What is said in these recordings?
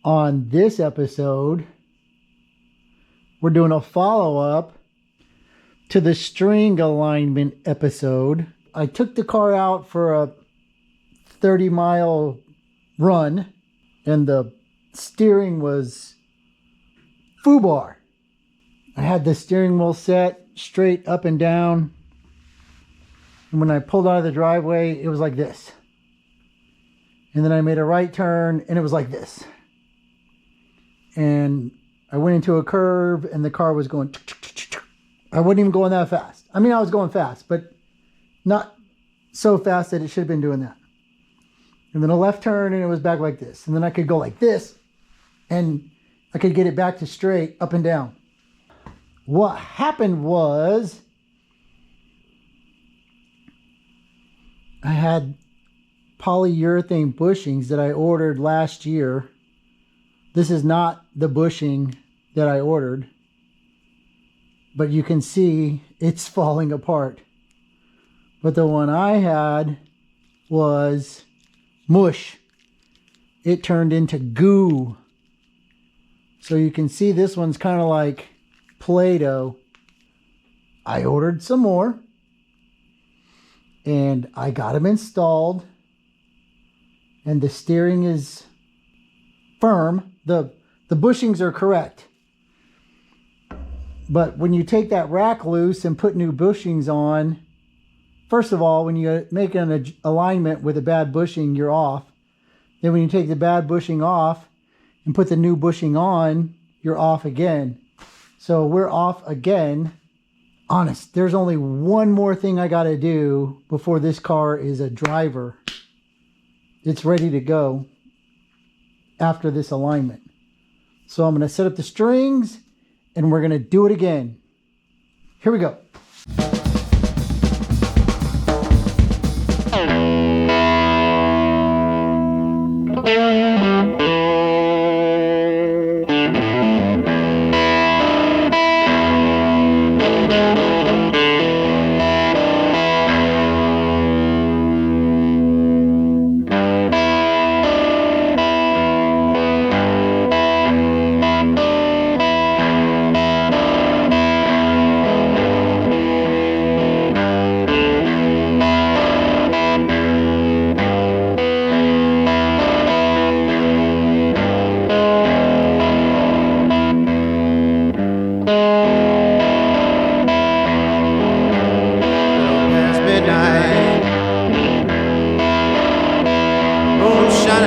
On this episode, we're doing a follow-up to the string alignment episode. I took the car out for a 30-mile run, and the steering was foobar. I had the steering wheel set straight up and down, and when I pulled out of the driveway, it was like this. And then I made a right turn, and it was like this. And I went into a curve, and the car was going... I wasn't even going that fast. I mean, I was going fast, but not so fast that it should have been doing that. And then a left turn, and it was back like this. And then I could go like this, and I could get it back to straight, up and down. What happened was I had polyurethane bushings that I ordered last year. This is not the bushing that I ordered, but you can see it's falling apart. But the one I had was mush. It turned into goo. So you can see this one's kind of like Play-Doh. I ordered some more, and I got them installed, and the steering is firm. The bushings are correct. But when you take that rack loose and put new bushings on, first of all, when you make an alignment with a bad bushing, you're off. Then when you take the bad bushing off and put the new bushing on, you're off again. So we're off again. Honest, there's only one more thing I got to do before this car is a driver. It's ready to go after this alignment. So I'm going to set up the strings, and we're going to do it again. Here we go.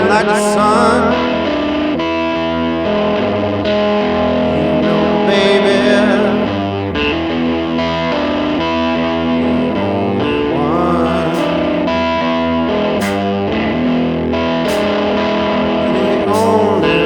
Like the sun, you know, baby, the only one.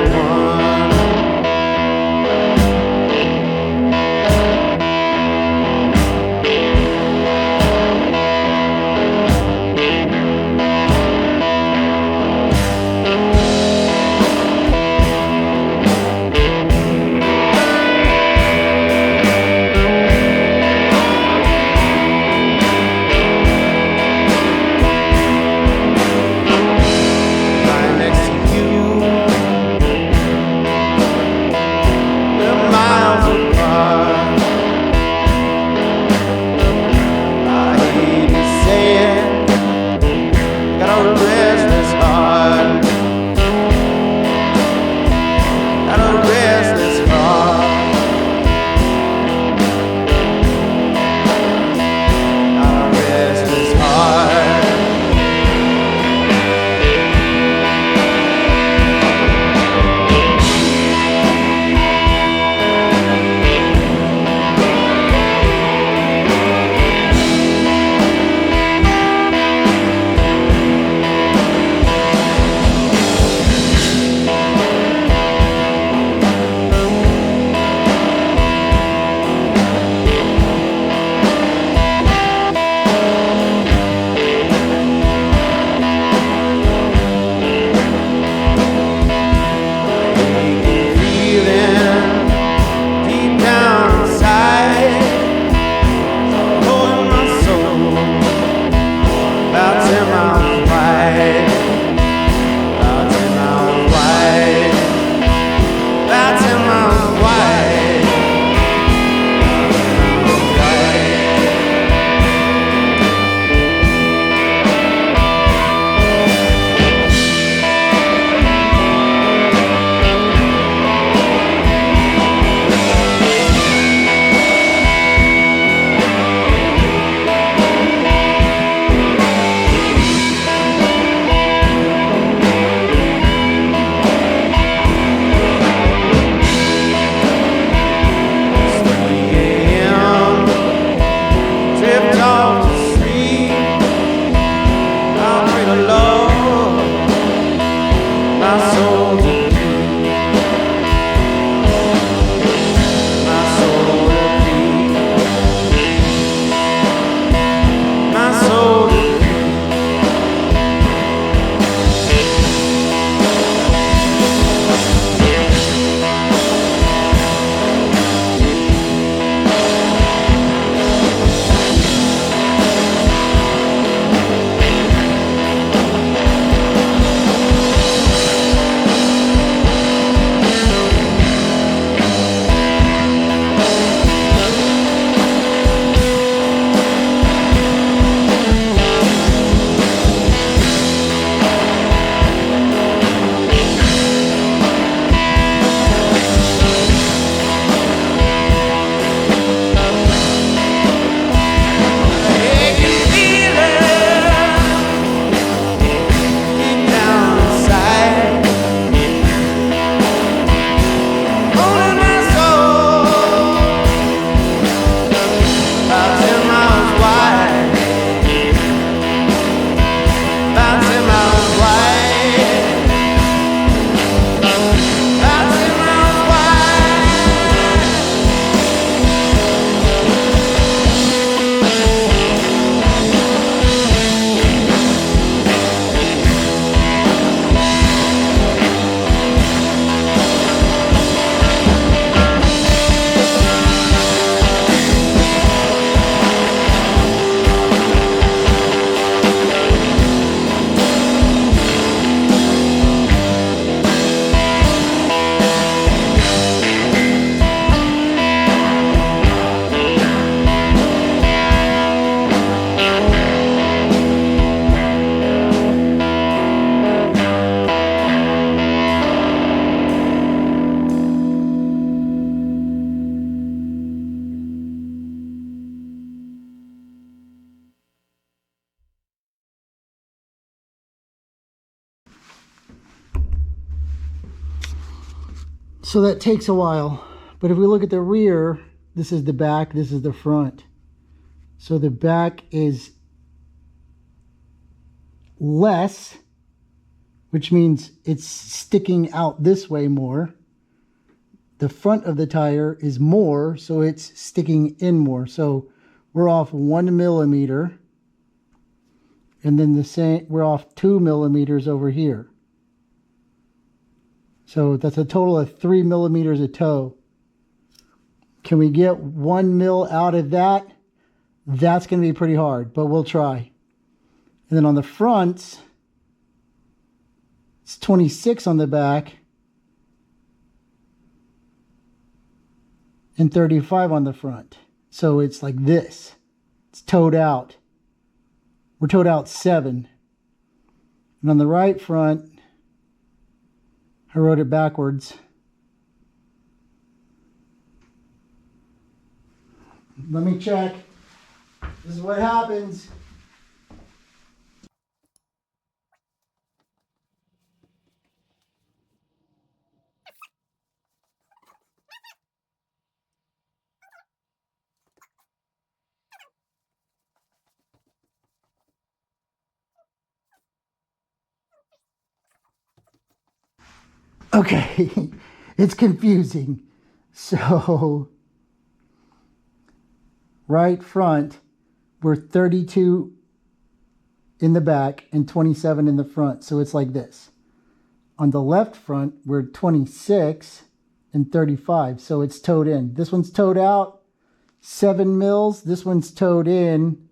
So that takes a while. But if we look at the rear, this is the back, this is the front. So the back is less, which means it's sticking out this way more. The front of the tire is more, so it's sticking in more. So we're off 1 millimeter. And then the same, we're off 2 millimeters over here. So that's a total of 3 millimeters of toe. Can we get 1 mil out of that? That's going to be pretty hard, but we'll try. And then on the fronts, it's 26 on the back and 35 on the front. So it's like this. It's toed out. We're toed out 7. And on the right front, I wrote it backwards. Let me check. This is what happens. Okay, it's confusing. So, right front, we're 32 in the back and 27 in the front. So it's like this. On the left front, we're 26 and 35. So it's towed in. This one's towed out 7 mils. This one's towed in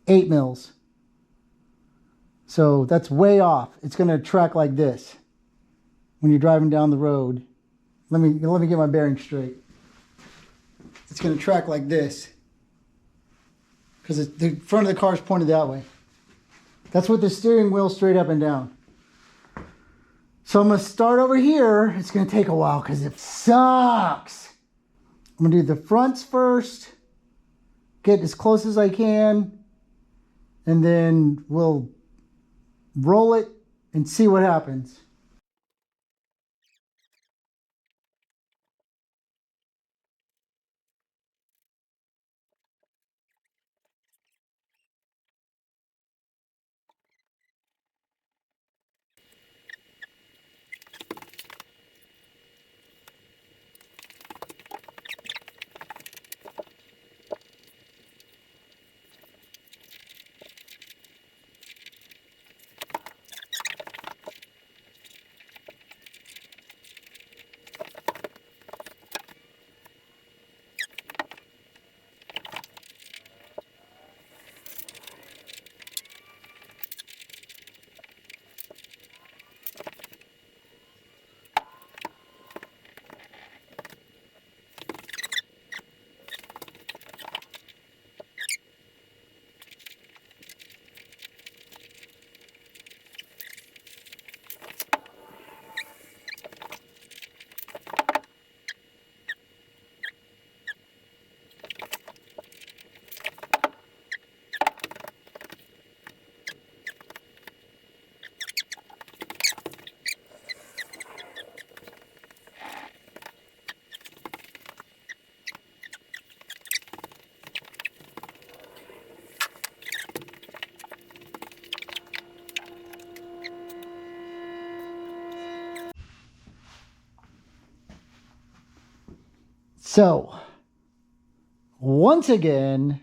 8 mils. So that's way off. It's going to track like this when you're driving down the road. Let me get my bearings straight. It's going to track like this because the front of the car is pointed that way. That's with the steering wheel straight up and down. So I'm going to start over here. It's going to take a while because it sucks. I'm going to do the fronts first, get as close as I can, and then we'll roll it and see what happens. So, once again,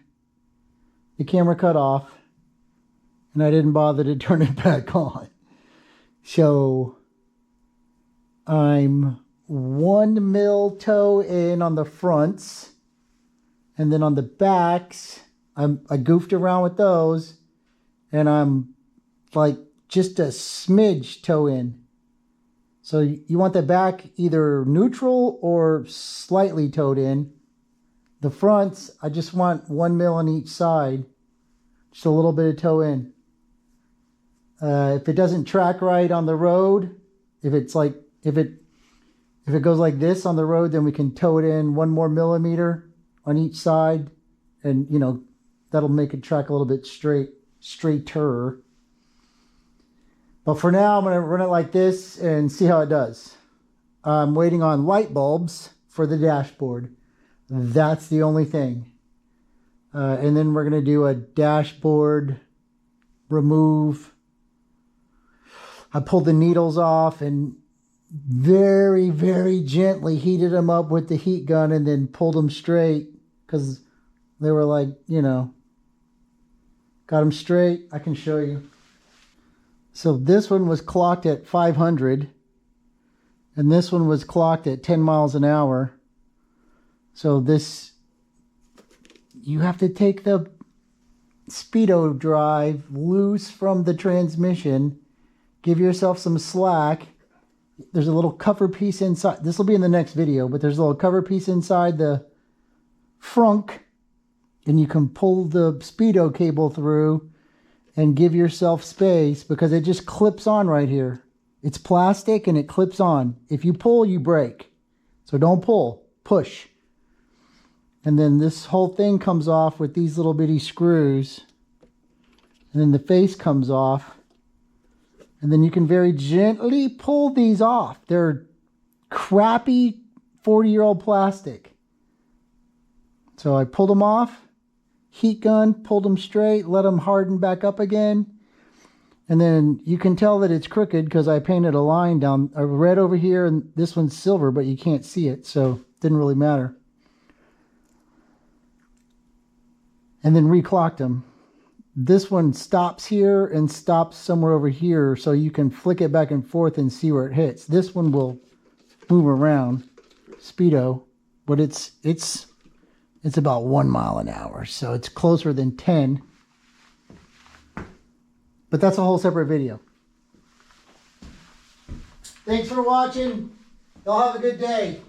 the camera cut off and I didn't bother to turn it back on. So, I'm 1 mil toe in on the fronts, and then on the backs, I goofed around with those, and I'm like just a smidge toe in. So you want the back either neutral or slightly towed in. The fronts, I just want 1 mil on each side, just a little bit of toe in. If it doesn't track right on the road, if it goes like this on the road, then we can tow it in 1 more millimeter on each side, and that'll make it track a little bit straighter. But for now, I'm going to run it like this and see how it does. I'm waiting on light bulbs for the dashboard. That's the only thing. And then we're going to do a dashboard remove. I pulled the needles off and very, very gently heated them up with the heat gun and then pulled them straight because they were like, you know, got them straight. I can show you. So this one was clocked at 500 and this one was clocked at 10 miles an hour. So this, you have to take the speedo drive loose from the transmission, give yourself some slack. There's a little cover piece inside. This will be in the next video, but there's a little cover piece inside the frunk and you can pull the speedo cable through and give yourself space because it just clips on right here. It's plastic and it clips on. If you pull, you break. So don't pull, push. And then this whole thing comes off with these little bitty screws. And then the face comes off. And then you can very gently pull these off. They're crappy 40-year-old plastic. So I pulled them off. Heat gun, pulled them straight, let them harden back up again. And then you can tell that it's crooked because I painted a line down, a red over here, and this one's silver, but you can't see it, so it didn't really matter. And then reclocked them. This one stops here and stops somewhere over here, so you can flick it back and forth and see where it hits. This one will move around, speedo, but it's about 1 mile an hour, so it's closer than 10. But that's a whole separate video. Thanks for watching. Y'all have a good day.